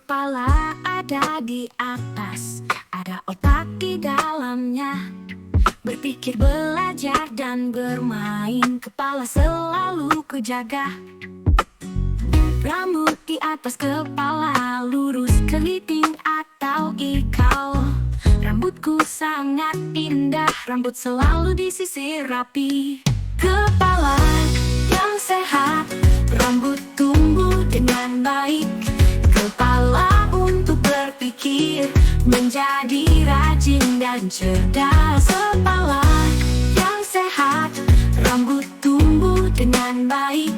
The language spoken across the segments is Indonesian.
Kepala ada di atas, ada otak di dalamnya. Berpikir, belajar, dan bermain, kepala selalu kujaga. Rambut di atas kepala, lurus keriting atau ikal. Rambutku sangat indah, rambut selalu disisir rapi. Kepala yang sehat, rambut tumbuh dengan baik. Kepala untuk berpikir, menjadi rajin dan cerdas. Kepala yang sehat, rambut tumbuh dengan baik.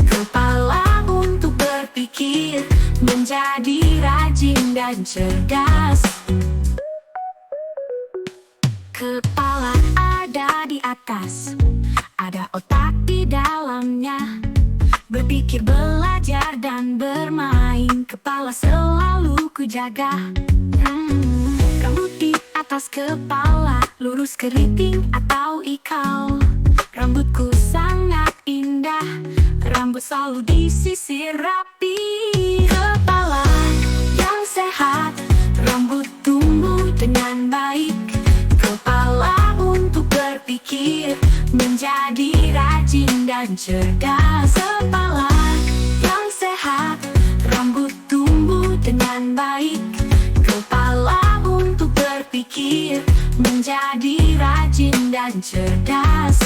Kepala untuk berpikir, menjadi rajin dan cerdas. Kepala ada di atas, ada otak di dalamnya. Berpikir, belajar, dan bermain, kepala selalu kujaga. Rambut di atas kepala, lurus keriting atau ikal. Rambutku sangat indah, rambut selalu disisir rapi. Kepala yang sehat, rambut tumbuh dengan baik. Kepala untuk berpikir, menjadi rajin dan cerdas. Kepala yang sehat, rambut tumbuh dengan baik. Kepala untuk berpikir, menjadi rajin dan cerdas.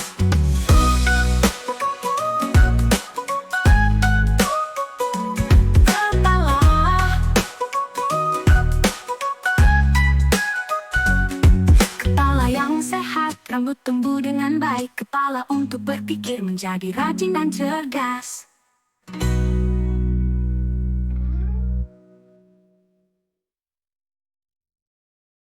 Kepala yang sehat, rambut tumbuh dengan baik. Kepala untuk berpikir, menjadi rajin dan cerdas.